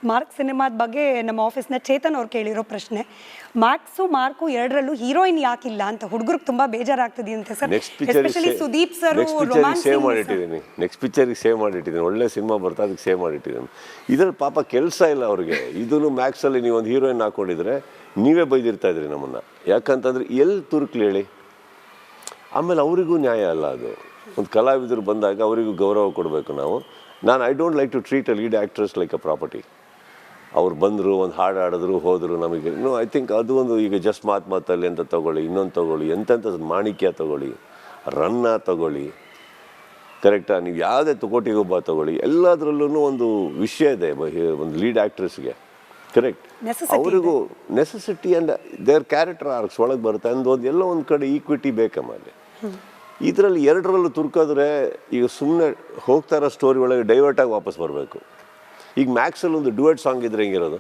Mark ಸಿನಿಮಾದ ಬಗ್ಗೆ ನಮ್ಮ ಆಫೀಸ್ನ ಚೇತನ್ ಅವ್ರು ಕೇಳಿರೋ ಪ್ರಶ್ನೆ, ಮ್ಯಾಕ್ಸು ಮಾರ್ಕು ಎರಡರಲ್ಲೂ ಹೀರೋಯಿನ್ ಯಾಕಿಲ್ಲ ಅಂತ ಹುಡುಗರಿಗೆ ತುಂಬಾ ಬೇಜಾರಾಗ್ತದೆ ಅಂತೆ sir. Especially Sudeep sir save ಮಾಡಿಟ್ಟಿದ್ದೀನಿ, ನೆಕ್ಸ್ಟ್ ಪಿಕ್ಚರಿಗೆ ಸೇವ್ ಮಾಡಿಟ್ಟಿದ್ದೀನಿ. ಒಳ್ಳೆ ಸಿನಿಮಾ ಬರ್ತಾ ಅದಕ್ಕೆ ಸೇವ್ ಮಾಡಿಟ್ಟಿದ್ದೀನಿ. ಇದ್ರಲ್ಲಿ ಪಾಪ ಕೆಲಸ ಇಲ್ಲ ಅವ್ರಿಗೆ. ಇದನ್ನು ಮ್ಯಾಕ್ಸಲ್ಲಿ ನೀವು ಒಂದು ಹೀರೋಯಿನ್ ಹಾಕೊಂಡಿದ್ರೆ ನೀವೇ ಬೈದಿರ್ತಾ ಇದ್ರಿ ನಮ್ಮನ್ನು. ಯಾಕಂತಂದ್ರೆ ಎಲ್ಲಿ ತುರುಕ್ಲಿ ಹೇಳಿ. ಆಮೇಲೆ ಅವರಿಗೂ ನ್ಯಾಯ ಅಲ್ಲ ಅದು. ಒಂದು ಕಲಾವಿದರು ಬಂದಾಗ ಅವರಿಗೂ ಗೌರವ ಕೊಡಬೇಕು ನಾವು. I don't like to treat a lead actress like a property. ಅವ್ರು ಬಂದರು, ಒಂದು ಹಾಡು ಆಡಿದ್ರು, ಹೋದರು, ನಮಗೆ ಐ ಥಿಂಕ್ ಅದು ಒಂದು ಈಗ ಜಸ್ಟ್ ಮಾತಲ್ಲಿ ಅಂತ ತೊಗೊಳ್ಳಿ, ಇನ್ನೊಂದು ತೊಗೊಳ್ಳಿ, ಎಂತೆಂಥ ಮಾಣಿಕ್ಯ ತೊಗೊಳ್ಳಿ, ರನ್ನ ತೊಗೊಳ್ಳಿ, ಕರೆಕ್ಟಾ? ನೀವು ಯಾವುದೇ ಕೋಟಿಗೊಬ್ಬ ತೊಗೊಳ್ಳಿ, ಎಲ್ಲದರಲ್ಲೂ ಒಂದು ವಿಷಯ ಇದೆ ಒಂದು ಲೀಡ್ ಆ್ಯಕ್ಟ್ರೆಸ್ಗೆ. ಕರೆಕ್ಟ್, ಅವರಿಗೂ necessity and their character arcs ಒಳಗೆ ಬರುತ್ತೆ ಅಂದೋದು ಎಲ್ಲ ಒಂದು ಕಡೆ ಈಕ್ವಿಟಿ ಬೇಕಮ್ಮಲ್ಲಿ. ಇದರಲ್ಲಿ ಎರಡರಲ್ಲೂ ತುರ್ಕಿದ್ರೆ ಈಗ ಸುಮ್ಮನೆ ಹೋಗ್ತಾ ಇರೋ ಸ್ಟೋರಿ ಒಳಗೆ ಡೈವರ್ಟಾಗಿ ವಾಪಸ್ ಬರಬೇಕು. ಈಗ ಮ್ಯಾಕ್ಸಲ್ಲಿ ಒಂದು ಡ್ಯುಯೆಟ್ ಸಾಂಗ್ ಇದ್ರೆ ಹೆಂಗಿರೋದು?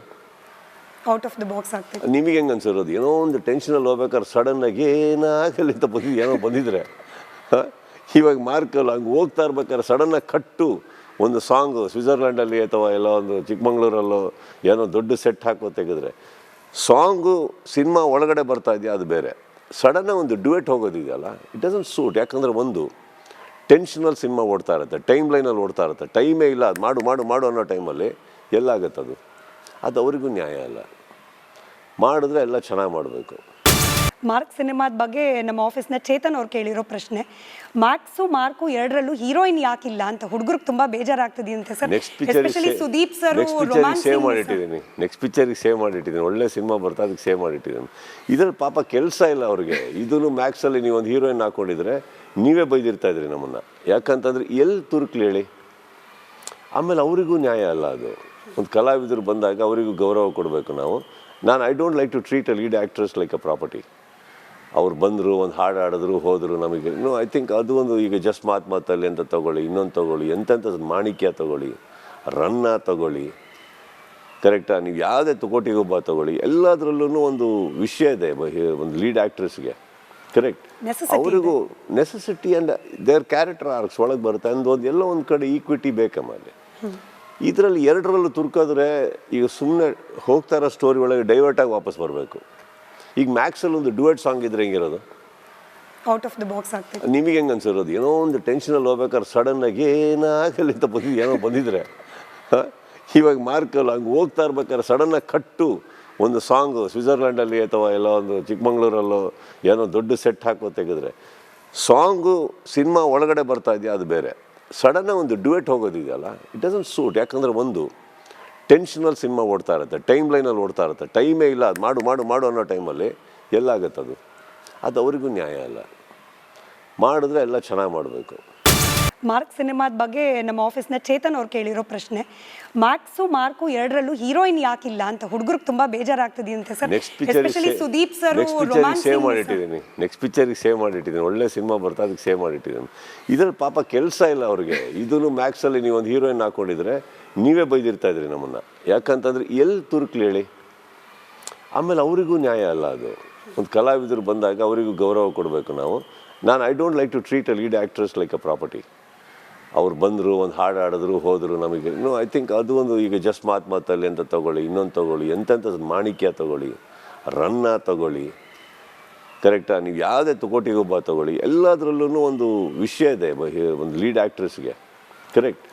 ಔಟ್ ಆಫ್ ದ ಬಾಕ್ಸ್ ಆಗ್ತದೆ. ನಿಮಗೆ ಹೆಂಗೆ ಅನ್ಸಿರೋದು? ಏನೋ ಒಂದು ಟೆನ್ಷನಲ್ಲಿ ಹೋಗ್ಬೇಕಾದ್ರೆ ಸಡನ್ನಾಗಿ ಏನಾಗಲಿ ಅಂತ ಏನೋ ಬಂದಿದ್ರೆ, ಇವಾಗ ಮಾರ್ಕಲ್ಲಿ ಹಂಗೆ ಹೋಗ್ತಾ ಇರ್ಬೇಕಾದ್ರೆ ಸಡನ್ನಾಗಿ ಕಟ್ಟು ಒಂದು ಸಾಂಗು ಸ್ವಿಟ್ಜರ್ಲ್ಯಾಂಡಲ್ಲಿ ಅಥವಾ ಎಲ್ಲ ಒಂದು ಚಿಕ್ಕಮಂಗ್ಳೂರಲ್ಲೋ ಏನೋ ದೊಡ್ಡ ಸೆಟ್ ಹಾಕೋ ತೆಗೆದ್ರೆ ಸಾಂಗು ಸಿನಿಮಾ ಒಳಗಡೆ ಬರ್ತಾ ಇದೆಯಾ ಅದು ಬೇರೆ. ಸಡನ್ನಾಗಿ ಒಂದು ಡ್ಯುಯೆಟ್ ಹೋಗೋದಿದೆಯಲ್ಲ, ಇಟ್ ಡಸಂಟ್ ಸೂಟ್. ಯಾಕಂದರೆ ಒಂದು ಟೆನ್ಷನಲ್ಲಿ ಸಿನಿಮಾ ಓಡ್ತಾ ಇರುತ್ತೆ, ಟೈಮ್ ಲೈನಲ್ಲಿ ಓಡ್ತಾ ಇರುತ್ತೆ, ಟೈಮೇ ಇಲ್ಲ. ಅದು ಮಾಡು ಅನ್ನೋ ಟೈಮಲ್ಲಿ ಎಲ್ಲಾಗತ್ತದು. ಅದು ಅವರಿಗೂ ನ್ಯಾಯ ಅಲ್ಲ. ಮಾಡಿದ್ರೆ ಎಲ್ಲ ಚೆನ್ನಾಗಿ ಮಾಡಬೇಕು. ಮಾರ್ಕ್ ಸಿನಿಮಾದ ಬಗ್ಗೆ ನಮ್ಮ ಆಫೀಸ್ನ ಚೇತನ್ ಅವ್ರು ಕೇಳಿರೋ ಪ್ರಶ್ನೆ, ಮ್ಯಾಕ್ಸು ಮಾರ್ಕು ಎರಡರಲ್ಲೂ ಹೀರೋಯಿನ್ ಯಾಕಿಲ್ಲ ಅಂತ ಹುಡುಗರಿಗೆ ತುಂಬಾ ಬೇಜಾರಾಗ್ತದೆ ಅಂತೆ sir. Especially Sudeep sir save ಮಾಡಿಟ್ಟಿದ್ದೀನಿ, ನೆಕ್ಸ್ಟ್ ಪಿಕ್ಚರಿಗೆ ಸೇವ್ ಮಾಡಿಟ್ಟಿದ್ದೀನಿ. ಒಳ್ಳೆ ಸಿನಿಮಾ ಬರ್ತಾ ಅದಕ್ಕೆ ಸೇವ್ ಮಾಡಿಟ್ಟಿದ್ದೀನಿ. ಇದರಲ್ಲಿ ಪಾಪ ಕೆಲಸ ಇಲ್ಲ ಅವ್ರಿಗೆ. ಇದನ್ನು ಮ್ಯಾಕ್ಸಲ್ಲಿ ನೀವು ಒಂದು ಹೀರೋಯಿನ್ ಹಾಕೊಂಡಿದ್ರೆ ನೀವೇ ಬೈದಿರ್ತಾ ಇದ್ರಿ ನಮ್ಮನ್ನು. ಯಾಕಂತಂದ್ರೆ ಎಲ್ಲಿ ತುರುಕ್ಲಿ ಹೇಳಿ. ಆಮೇಲೆ ಅವರಿಗೂ ನ್ಯಾಯ ಅಲ್ಲ ಅದು. ಒಂದು ಕಲಾವಿದರು ಬಂದಾಗ ಅವರಿಗೂ ಗೌರವ ಕೊಡಬೇಕು ನಾವು. I don't like to treat a lead actress like a property. ಅವ್ರು ಬಂದರು, ಒಂದು ಹಾಡು ಆಡಿದ್ರು, ಹೋದರು, ನಮಗೆ ಐ ಥಿಂಕ್ ಅದು ಒಂದು ಈಗ ಜಸ್ಟ್ ಮಾತಲ್ಲಿ ಅಂತ ತೊಗೊಳ್ಳಿ, ಇನ್ನೊಂದು ತೊಗೊಳ್ಳಿ, ಎಂತೆಂಥ ಮಾಣಿಕ್ಯ ತೊಗೊಳ್ಳಿ, ರನ್ನ ತೊಗೊಳ್ಳಿ, ಕರೆಕ್ಟಾ? ನೀವು ಯಾವುದೇ ಕೋಟಿಗೊಬ್ಬ ತೊಗೊಳ್ಳಿ, ಎಲ್ಲದರಲ್ಲೂ ಒಂದು ವಿಷಯ ಇದೆ ಒಂದು ಲೀಡ್ ಆ್ಯಕ್ಟ್ರೆಸ್ಗೆ. ಕರೆಕ್ಟ್, ಅವರಿಗೂ necessity and their character arcs ಒಳಗೆ ಬರುತ್ತೆ ಅಂದೋದು ಎಲ್ಲ ಒಂದು ಕಡೆ ಈಕ್ವಿಟಿ ಬೇಕಮ್ಮಲ್ಲಿ. ಇದರಲ್ಲಿ ಎರಡರಲ್ಲೂ ತುರ್ಕಿದ್ರೆ ಈಗ ಸುಮ್ಮನೆ ಹೋಗ್ತಾ ಇರೋ ಸ್ಟೋರಿ ಒಳಗೆ ಡೈವರ್ಟಾಗಿ ವಾಪಸ್ ಬರಬೇಕು. ಈಗ ಮ್ಯಾಕ್ಸಲ್ಲಿ ಒಂದು ಡ್ಯುಯೆಟ್ ಸಾಂಗ್ ಇದ್ರೆ ಹೆಂಗಿರೋದು? ಔಟ್ ಆಫ್ ದ ಬಾಕ್ಸ್ ಆಗ್ತದೆ. ನಿಮಗೆ ಹೆಂಗೆ ಅನ್ಸಿರೋದು? ಏನೋ ಒಂದು ಟೆನ್ಷನಲ್ಲಿ ಹೋಗ್ಬೇಕಾದ್ರೆ ಸಡನ್ನಾಗಿ ಏನಾಗಲಿ ಅಂತ ಏನೋ ಬಂದಿದ್ರೆ, ಇವಾಗ ಮಾರ್ಕಲ್ಲಿ ಹಂಗೆ ಹೋಗ್ತಾ ಇರ್ಬೇಕಾದ್ರೆ ಸಡನ್ನಾಗಿ ಕಟ್ಟು ಒಂದು ಸಾಂಗು ಸ್ವಿಟ್ಜರ್ಲ್ಯಾಂಡಲ್ಲಿ ಅಥವಾ ಎಲ್ಲ ಒಂದು ಚಿಕ್ಕಮಂಗ್ಳೂರಲ್ಲೋ ಏನೋ ದೊಡ್ಡ ಸೆಟ್ ಹಾಕೋ ತೆಗೆದ್ರೆ ಸಾಂಗು ಸಿನಿಮಾ ಒಳಗಡೆ ಬರ್ತಾ ಇದೆಯಾ ಅದು ಬೇರೆ. ಸಡನ್ನಾಗಿ ಒಂದು ಡ್ಯುಯೆಟ್ ಹೋಗೋದಿದೆಯಲ್ಲ, ಇಟ್ ಡಸಂಟ್ ಸೂಟ್. ಯಾಕಂದರೆ ಒಂದು ಟೆನ್ಷನಲ್ಲಿ ಸಿನಿಮಾ ಓಡ್ತಾ ಇರುತ್ತೆ, ಟೈಮ್ ಲೈನಲ್ಲಿ ಓಡ್ತಾ ಇರುತ್ತೆ, ಟೈಮೇ ಇಲ್ಲ. ಅದು ಮಾಡು ಅನ್ನೋ ಟೈಮಲ್ಲಿ ಎಲ್ಲಾಗತ್ತದು. ಅದು ಅವರಿಗೂ ನ್ಯಾಯ ಅಲ್ಲ. ಮಾಡಿದ್ರೆ ಎಲ್ಲ ಚೆನ್ನಾಗಿ ಮಾಡಬೇಕು. ಮಾರ್ಕ್ ಸಿನಿಮಾದ ಬಗ್ಗೆ ನಮ್ಮ ಆಫೀಸ್ನ ಚೇತನ್ ಅವ್ರು ಕೇಳಿರೋ ಪ್ರಶ್ನೆ, ಮ್ಯಾಕ್ಸು ಮಾರ್ಕು ಎರಡರಲ್ಲೂ ಹೀರೋಯಿನ್ ಯಾಕಿಲ್ಲ ಅಂತ ಹುಡುಗರಿಗೆ ತುಂಬಾ ಬೇಜಾರಾಗ್ತದೆ ಅಂತೆ sir. Especially Sudeep sir save ಮಾಡಿಟ್ಟಿದ್ದೀನಿ, ನೆಕ್ಸ್ಟ್ ಪಿಕ್ಚರಿಗೆ ಸೇವ್ ಮಾಡಿಟ್ಟಿದ್ದೀನಿ. ಒಳ್ಳೆ ಸಿನಿಮಾ ಬರ್ತಾ ಅದಕ್ಕೆ ಸೇವ್ ಮಾಡಿಟ್ಟಿದ್ದೀನಿ. ಇದರಲ್ಲಿ ಪಾಪ ಕೆಲಸ ಇಲ್ಲ ಅವ್ರಿಗೆ. ಇದನ್ನು ಮ್ಯಾಕ್ಸಲ್ಲಿ ನೀವು ಒಂದು ಹೀರೋಯಿನ್ ಹಾಕೊಂಡಿದ್ರೆ ನೀವೇ ಬೈದಿರ್ತಾ ಇದ್ರಿ ನಮ್ಮನ್ನು. ಯಾಕಂತಂದ್ರೆ ಎಲ್ಲಿ ತುರುಕ್ಲಿ ಹೇಳಿ. ಆಮೇಲೆ ಅವರಿಗೂ ನ್ಯಾಯ ಅಲ್ಲ ಅದು. ಒಂದು ಕಲಾವಿದರು ಬಂದಾಗ ಅವರಿಗೂ ಗೌರವ ಕೊಡಬೇಕು ನಾವು. I don't like to treat a lead actress like a property. ಅವ್ರು ಬಂದರು, ಒಂದು ಹಾಡು ಆಡಿದ್ರು, ಹೋದರು, ನಮಗೆ ಐ ಥಿಂಕ್ ಅದು ಒಂದು ಈಗ ಜಸ್ಟ್ ಮಾತಲ್ಲಿ ಅಂತ ತೊಗೊಳ್ಳಿ, ಇನ್ನೊಂದು ತೊಗೊಳ್ಳಿ, ಎಂತೆಂಥ ಮಾಣಿಕ್ಯ ತೊಗೊಳ್ಳಿ, ರನ್ನ ತೊಗೊಳ್ಳಿ, ಕರೆಕ್ಟಾ? ನೀವು ಯಾವುದೇ ಕೋಟಿಗೊಬ್ಬ ತೊಗೊಳ್ಳಿ, ಎಲ್ಲದರಲ್ಲೂ ಒಂದು ವಿಷಯ ಇದೆ ಒಂದು ಲೀಡ್ ಆ್ಯಕ್ಟ್ರೆಸ್ಗೆ. ಕರೆಕ್ಟ್,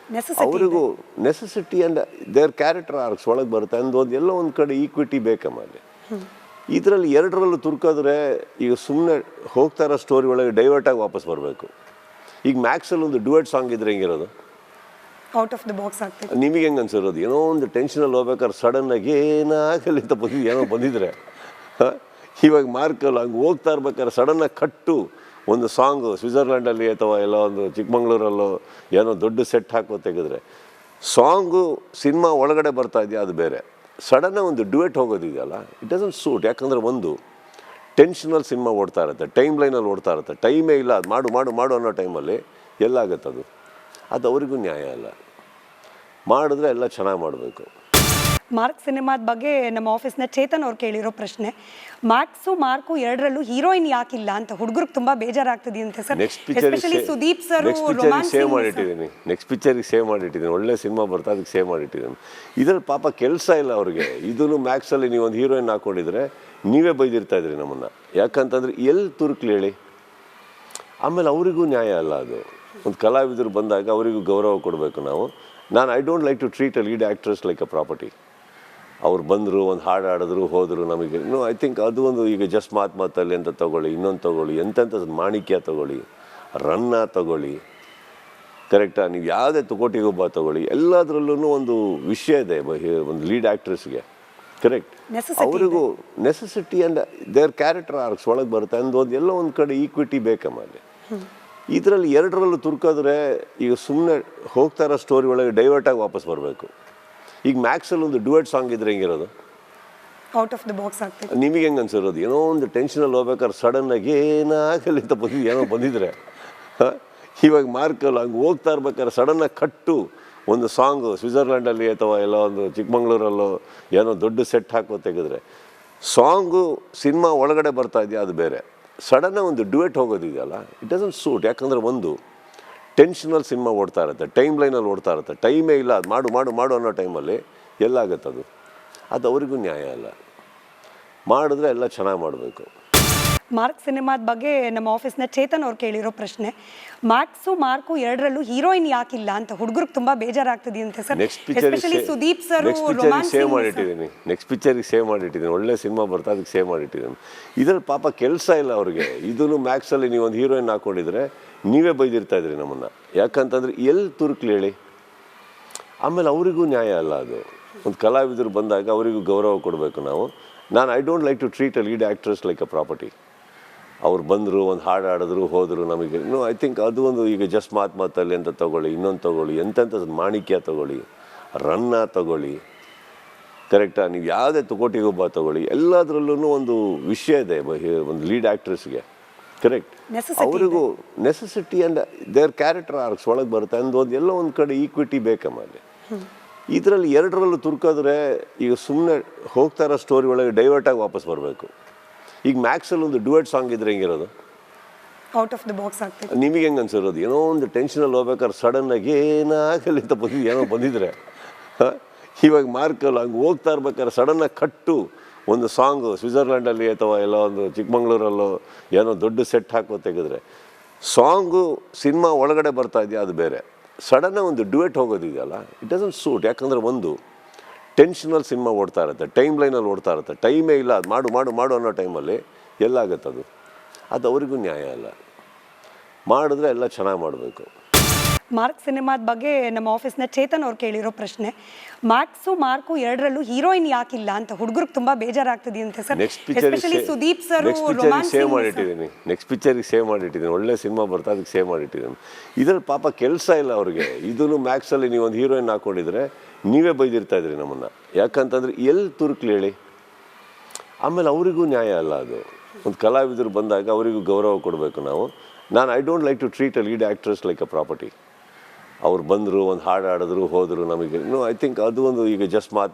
ಅವರಿಗೂ necessity and their character arcs ಒಳಗೆ ಬರುತ್ತೆ ಅಂದೋದು ಎಲ್ಲ ಒಂದು ಕಡೆ ಈಕ್ವಿಟಿ ಬೇಕಮ್ಮಲ್ಲಿ. ಇದರಲ್ಲಿ ಎರಡರಲ್ಲೂ ತುರ್ಕಿದ್ರೆ ಈಗ ಸುಮ್ಮನೆ ಹೋಗ್ತಾ ಇರೋ ಸ್ಟೋರಿ ಒಳಗೆ ಡೈವರ್ಟಾಗಿ ವಾಪಸ್ ಬರಬೇಕು. ಈಗ ಮ್ಯಾಕ್ಸಲ್ಲಿ ಒಂದು ಡ್ಯುಯೆಟ್ ಸಾಂಗ್ ಇದ್ರೆ ಹೆಂಗಿರೋದು? ಔಟ್ ಆಫ್ ದ ಬಾಕ್ಸ್ ಆಗ್ತದೆ. ನಿಮಗೆ ಹೆಂಗೆ ಅನ್ಸಿರೋದು? ಏನೋ ಒಂದು ಟೆನ್ಷನಲ್ಲಿ ಹೋಗ್ಬೇಕಾದ್ರೆ ಸಡನ್ನಾಗಿ ಏನಾಗಲಿ ಅಂತ ಏನೋ ಬಂದಿದ್ರೆ, ಇವಾಗ ಮಾರ್ಕಲ್ಲಿ ಹಂಗೆ ಹೋಗ್ತಾ ಇರ್ಬೇಕಾದ್ರೆ ಸಡನ್ನಾಗಿ ಕಟ್ಟು ಒಂದು ಸಾಂಗು ಸ್ವಿಟ್ಜರ್ಲ್ಯಾಂಡಲ್ಲಿ ಅಥವಾ ಎಲ್ಲ ಒಂದು ಚಿಕ್ಕಮಂಗ್ಳೂರಲ್ಲೋ ಏನೋ ದೊಡ್ಡ ಸೆಟ್ ಹಾಕೋ ತೆಗೆದ್ರೆ ಸಾಂಗು ಸಿನಿಮಾ ಒಳಗಡೆ ಬರ್ತಾ ಇದೆಯಾ ಅದು ಬೇರೆ. ಸಡನ್ನಾಗಿ ಒಂದು ಡ್ಯುಯೆಟ್ ಹೋಗೋದಿದೆಯಲ್ಲ, ಇಟ್ ಡಸಂಟ್ ಸೂಟ್. ಯಾಕಂದರೆ ಒಂದು ಟೆನ್ಷನಲ್ಲಿ ಸಿನಿಮಾ ಓಡ್ತಾ ಇರುತ್ತೆ, ಟೈಮ್ ಲೈನಲ್ಲಿ ಓಡ್ತಾ ಇರುತ್ತೆ, ಟೈಮೇ ಇಲ್ಲ. ಅದು ಮಾಡು ಅನ್ನೋ ಟೈಮಲ್ಲಿ ಎಲ್ಲಾಗತ್ತದು. ಅದು ಅವರಿಗೂ ನ್ಯಾಯ ಅಲ್ಲ. ಮಾಡಿದ್ರೆ ಎಲ್ಲ ಚೆನ್ನಾಗಿ ಮಾಡಬೇಕು. ಮಾರ್ಕ್ ಸಿನಿಮಾದ ಬಗ್ಗೆ ನಮ್ಮ ಆಫೀಸ್ನ ಚೇತನ್ ಅವ್ರು ಕೇಳಿರೋ ಪ್ರಶ್ನೆ, ಮ್ಯಾಕ್ಸು ಮಾರ್ಕು ಎರಡರಲ್ಲೂ ಹೀರೋಯಿನ್ ಯಾಕಿಲ್ಲ ಅಂತ ಹುಡುಗರಿಗೆ ತುಂಬಾ ಬೇಜಾರಾಗ್ತದೆ sir. Especially Sudeep sir save ಮಾಡಿಟ್ಟಿದ್ದೀನಿ, ನೆಕ್ಸ್ಟ್ ಪಿಕ್ಚರಿಗೆ ಸೇವ್ ಮಾಡಿಟ್ಟಿದ್ದೀನಿ. ಒಳ್ಳೆ ಸಿನಿಮಾ ಬರ್ತಾ ಅದಕ್ಕೆ ಸೇವ್ ಮಾಡಿಟ್ಟಿದ್ದೀನಿ. ಇದ್ರಲ್ಲಿ ಪಾಪ ಕೆಲಸ ಇಲ್ಲ ಅವ್ರಿಗೆ. ಇದನ್ನು ಮ್ಯಾಕ್ಸಲ್ಲಿ ನೀವು ಒಂದು ಹೀರೋಯಿನ್ ಹಾಕೊಂಡಿದ್ರೆ ನೀವೇ ಬೈದಿರ್ತಾ ಇದ್ರಿ ನಮ್ಮನ್ನು. ಯಾಕಂತಂದ್ರೆ ಎಲ್ಲಿ ತುರುಕ್ಲಿ ಹೇಳಿ. ಆಮೇಲೆ ಅವರಿಗೂ ನ್ಯಾಯ ಅಲ್ಲ ಅದು. ಒಂದು ಕಲಾವಿದರು ಬಂದಾಗ ಅವರಿಗೂ ಗೌರವ ಕೊಡಬೇಕು ನಾವು. I don't like to treat a lead actress like a property. ಅವ್ರು ಬಂದರು, ಒಂದು ಹಾಡು ಆಡಿದ್ರು, ಹೋದರು, ನಮಗೆ ಐ ಥಿಂಕ್ ಅದು ಒಂದು ಈಗ ಜಸ್ಟ್ ಮಾತಲ್ಲಿ ಅಂತ ತೊಗೊಳ್ಳಿ, ಇನ್ನೊಂದು ತೊಗೊಳ್ಳಿ, ಎಂತೆಂಥ ಮಾಣಿಕ್ಯ ತೊಗೊಳ್ಳಿ, ರನ್ನ ತೊಗೊಳ್ಳಿ, ಕರೆಕ್ಟಾ? ನೀವು ಯಾವುದೇ ಕೋಟಿಗೊಬ್ಬ ತೊಗೊಳ್ಳಿ, ಎಲ್ಲದರಲ್ಲೂ ಒಂದು ವಿಷಯ ಇದೆ ಒಂದು ಲೀಡ್ ಆ್ಯಕ್ಟ್ರೆಸ್ಗೆ. ಕರೆಕ್ಟ್, ಅವರಿಗೂ necessity and their character arcs ಒಳಗೆ ಬರುತ್ತೆ ಅಂದೋದು ಎಲ್ಲ ಒಂದು ಕಡೆ ಈಕ್ವಿಟಿ ಬೇಕಮ್ಮಲ್ಲಿ. ಇದರಲ್ಲಿ ಎರಡರಲ್ಲೂ ತುರ್ಕೋದ್ರೆ ಈಗ ಸುಮ್ಮನೆ ಹೋಗ್ತಾ ಇರೋ ಸ್ಟೋರಿ ಒಳಗೆ ಡೈವರ್ಟಾಗಿ ವಾಪಸ್ ಬರಬೇಕು. ಈಗ ಮ್ಯಾಕ್ಸಲ್ಲಿ ಒಂದು ಡ್ಯುಯೆಟ್ ಸಾಂಗ್ ಇದ್ರೆ ಹೆಂಗಿರೋದು? ಔಟ್ ಆಫ್ ದ ಬಾಕ್ಸ್ ಆಗ್ತದೆ. ನಿಮಗೆ ಹೆಂಗೆ ಅನ್ಸಿರೋದು? ಏನೋ ಒಂದು ಟೆನ್ಷನಲ್ಲಿ ಹೋಗ್ಬೇಕಾದ್ರೆ ಸಡನ್ನಾಗಿ ಏನಾಗಲಿ ಅಂತ ಏನೋ ಬಂದಿದ್ರೆ, ಇವಾಗ ಮಾರ್ಕಲ್ಲಿ ಹಂಗೆ ಹೋಗ್ತಾ ಇರ್ಬೇಕಾದ್ರೆ ಸಡನ್ನಾಗಿ ಕಟ್ಟು ಒಂದು ಸಾಂಗು ಸ್ವಿಟ್ಜರ್ಲ್ಯಾಂಡಲ್ಲಿ ಅಥವಾ ಎಲ್ಲ ಒಂದು ಚಿಕ್ಕಮಂಗ್ಳೂರಲ್ಲೋ ಏನೋ ದೊಡ್ಡ ಸೆಟ್ ಹಾಕೋ ತೆಗೆದ್ರೆ ಸಾಂಗು ಸಿನಿಮಾ ಒಳಗಡೆ ಬರ್ತಾ ಇದೆಯಾ ಅದು ಬೇರೆ. ಸಡನ್ನಾಗಿ ಒಂದು ಡ್ಯುಯೆಟ್ ಹೋಗೋದಿದೆಯಲ್ಲ, ಇಟ್ ಡಸಂಟ್ ಸೂಟ್. ಯಾಕಂದರೆ ಒಂದು ಟೆನ್ಷನಲ್ಲಿ ಸಿನಿಮಾ ಓಡ್ತಾ ಇರುತ್ತೆ, ಟೈಮ್ ಲೈನಲ್ಲಿ ಓಡ್ತಾ ಇರುತ್ತೆ, ಟೈಮೇ ಇಲ್ಲ ಅದು ಮಾಡು ಮಾಡು ಮಾಡು ಅನ್ನೋ ಟೈಮಲ್ಲಿ ಎಲ್ಲಾಗತ್ತೆ ಅದು ಅವರಿಗೂ ನ್ಯಾಯ ಅಲ್ಲ. ಮಾಡಿದ್ರೆ ಎಲ್ಲ ಚೆನ್ನಾಗಿ ಮಾಡಬೇಕು. ಮಾರ್ಕ್ ಸಿನಿಮಾದ ಬಗ್ಗೆ ನಮ್ಮ ಆಫೀಸ್ನ ಚೇತನ್ ಅವ್ರು ಕೇಳಿರೋ ಪ್ರಶ್ನೆ, ಮ್ಯಾಕ್ಸು ಮಾರ್ಕು ಎರಡರಲ್ಲೂ ಹೀರೋಯಿನ್ ಯಾಕಿಲ್ಲ ಅಂತ ಹುಡುಗರಿಗೆ ತುಂಬಾ ಬೇಜಾರಾಗ್ತದೆ sir. Especially Sudeep sir save ಮಾಡಿಟ್ಟಿದ್ದೀನಿ, ನೆಕ್ಸ್ಟ್ ಪಿಕ್ಚರಿಗೆ ಸೇವ್ ಮಾಡಿಟ್ಟಿದ್ದೀನಿ. ಒಳ್ಳೆ ಸಿನಿಮಾ ಬರ್ತಾ ಅದಕ್ಕೆ ಸೇವ್ ಮಾಡಿಟ್ಟಿದ್ದೀನಿ. ಇದರಲ್ಲಿ ಪಾಪ ಕೆಲಸ ಇಲ್ಲ ಅವ್ರಿಗೆ. ಇದನ್ನು ಮ್ಯಾಕ್ಸಲ್ಲಿ ನೀವು ಒಂದು ಹೀರೋಯಿನ್ ಹಾಕೊಂಡಿದ್ರೆ ನೀವೇ ಬೈದಿರ್ತಾ ಇದ್ರಿ ನಮ್ಮನ್ನು. ಯಾಕಂತಂದ್ರೆ ಎಲ್ಲಿ ತುರುಕ್ಲಿ ಹೇಳಿ. ಆಮೇಲೆ ಅವರಿಗೂ ನ್ಯಾಯ ಅಲ್ಲ ಅದು. ಒಂದು ಕಲಾವಿದರು ಬಂದಾಗ ಅವರಿಗೂ ಗೌರವ ಕೊಡಬೇಕು ನಾವು. I don't like to treat a lead actress like a property. ಅವ್ರು ಬಂದರು, ಒಂದು ಹಾಡು ಆಡಿದ್ರು, ಹೋದರು, ನಮಗೆ ಐ ಥಿಂಕ್ ಅದು ಒಂದು ಈಗ ಜಸ್ಟ್ ಮಾತಲ್ಲಿ ಅಂತ ತೊಗೊಳ್ಳಿ, ಇನ್ನೊಂದು ತೊಗೊಳ್ಳಿ, ಎಂತೆಂಥ ಮಾಣಿಕ್ಯ ತೊಗೊಳ್ಳಿ, ರನ್ನ ತೊಗೊಳ್ಳಿ, ಕರೆಕ್ಟಾ? ನೀವು ಯಾವುದೇ ಕೋಟಿಗೊಬ್ಬ ತೊಗೊಳ್ಳಿ, ಎಲ್ಲದರಲ್ಲೂ ಒಂದು ವಿಷಯ ಇದೆ ಒಂದು ಲೀಡ್ ಆ್ಯಕ್ಟ್ರೆಸ್ಗೆ. ಕರೆಕ್ಟ್, ಅವರಿಗೂ necessity and their character arcs ಒಳಗೆ ಬರುತ್ತೆ ಅಂದೋದು ಎಲ್ಲ ಒಂದು ಕಡೆ ಈಕ್ವಿಟಿ ಬೇಕಮ್ಮಲ್ಲಿ. ಇದರಲ್ಲಿ ಎರಡರಲ್ಲೂ ತುರ್ಕೋದ್ರೆ ಈಗ ಸುಮ್ಮನೆ ಹೋಗ್ತಾ ಇರೋ ಸ್ಟೋರಿ ಒಳಗೆ ಡೈವರ್ಟಾಗಿ ವಾಪಸ್ ಬರಬೇಕು. ಈಗ ಮ್ಯಾಕ್ಸಲ್ಲಿ ಒಂದು ಡ್ಯುಯೆಟ್ ಸಾಂಗ್ ಇದ್ರೆ ಹೆಂಗಿರೋದು? ಔಟ್ ಆಫ್ ದ ಬಾಕ್ಸ್ ಆಗ್ತದೆ. ನಿಮಗೆ ಹೆಂಗೆ ಅನ್ಸಿರೋದು? ಏನೋ ಒಂದು ಟೆನ್ಷನಲ್ಲಿ ಹೋಗ್ಬೇಕಾದ್ರೆ ಸಡನ್ನಾಗಿ ಏನಾಗಲಿ ಅಂತ ಏನೋ ಬಂದಿದ್ರೆ, ಇವಾಗ ಮಾರ್ಕಲ್ಲಿ ಹಂಗೆ ಹೋಗ್ತಾ ಇರ್ಬೇಕಾದ್ರೆ ಸಡನ್ನಾಗಿ ಕಟ್ಟು ಒಂದು ಸಾಂಗು ಸ್ವಿಟ್ಜರ್ಲ್ಯಾಂಡಲ್ಲಿ ಅಥವಾ ಎಲ್ಲ ಒಂದು ಚಿಕ್ಕಮಂಗ್ಳೂರಲ್ಲೋ ಏನೋ ದೊಡ್ಡ ಸೆಟ್ ಹಾಕೋ ತೆಗೆದ್ರೆ ಸಾಂಗು ಸಿನಿಮಾ ಒಳಗಡೆ ಬರ್ತಾ ಇದೆಯಾ ಅದು ಬೇರೆ. ಸಡನ್ನಾಗಿ ಒಂದು ಡ್ಯುಯೆಟ್ ಹೋಗೋದಿದೆಯಲ್ಲ, ಇಟ್ ಡಸಂಟ್ ಸೂಟ್. ಯಾಕಂದರೆ ಒಂದು ಟೆನ್ಷನಲ್ಲಿ ಸಿನಿಮಾ ಓಡ್ತಾ ಇರುತ್ತೆ, ಟೈಮ್ ಲೈನಲ್ಲಿ ಓಡ್ತಾ ಇರುತ್ತೆ, ಟೈಮೇ ಇಲ್ಲ ಅದು ಮಾಡು ಮಾಡು ಮಾಡು ಅನ್ನೋ ಟೈಮಲ್ಲಿ ಎಲ್ಲಾಗತ್ತೆ ಅದು ಅವರಿಗೂ ನ್ಯಾಯ ಅಲ್ಲ. ಮಾಡಿದ್ರೆ ಎಲ್ಲ ಚೆನ್ನಾಗಿ ಮಾಡಬೇಕು. ಮಾರ್ಕ್ ಸಿನಿಮಾದ ಬಗ್ಗೆ ನಮ್ಮ ಆಫೀಸ್ನ ಚೇತನ್ ಅವ್ರು ಕೇಳಿರೋ ಪ್ರಶ್ನೆ, ಮ್ಯಾಕ್ಸು ಮಾರ್ಕು ಎರಡರಲ್ಲೂ ಹೀರೋಯಿನ್ ಯಾಕಿಲ್ಲ ಅಂತ ಹುಡುಗರಿಗೆ ತುಂಬಾ ಬೇಜಾರಾಗ್ತದೆ sir. Especially Sudeep sir save ಮಾಡಿಟ್ಟಿದ್ದೀನಿ, ನೆಕ್ಸ್ಟ್ ಪಿಕ್ಚರಿಗೆ ಸೇವ್ ಮಾಡಿಟ್ಟಿದ್ದೀನಿ. ಒಳ್ಳೆ ಸಿನಿಮಾ ಬರ್ತಾ ಅದಕ್ಕೆ ಸೇವ್ ಮಾಡಿಟ್ಟಿದ್ದೀನಿ. ಇದರಲ್ಲಿ ಪಾಪ ಕೆಲಸ ಇಲ್ಲ ಅವ್ರಿಗೆ. ಇದನ್ನು ಮ್ಯಾಕ್ಸಲ್ಲಿ ನೀವು ಒಂದು ಹೀರೋಯಿನ್ ಹಾಕೊಂಡಿದ್ರೆ ನೀವೇ ಬೈದಿರ್ತಾ ಇದ್ರಿ ನಮ್ಮನ್ನು. ಯಾಕಂತಂದ್ರೆ ಎಲ್ಲಿ ತುರುಕ್ಲಿ ಹೇಳಿ. ಆಮೇಲೆ ಅವರಿಗೂ ನ್ಯಾಯ ಅಲ್ಲ ಅದು. ಒಂದು ಕಲಾವಿದರು ಬಂದಾಗ ಅವರಿಗೂ ಗೌರವ ಕೊಡಬೇಕು ನಾವು. I don't like to treat a lead actress like a property. ಅವ್ರು ಬಂದರು, ಒಂದು ಹಾಡು ಆಡಿದ್ರು, ಹೋದರು, ನಮಗೆ ಐ ಥಿಂಕ್ ಅದು ಒಂದು ಈಗ ಜಸ್ಟ್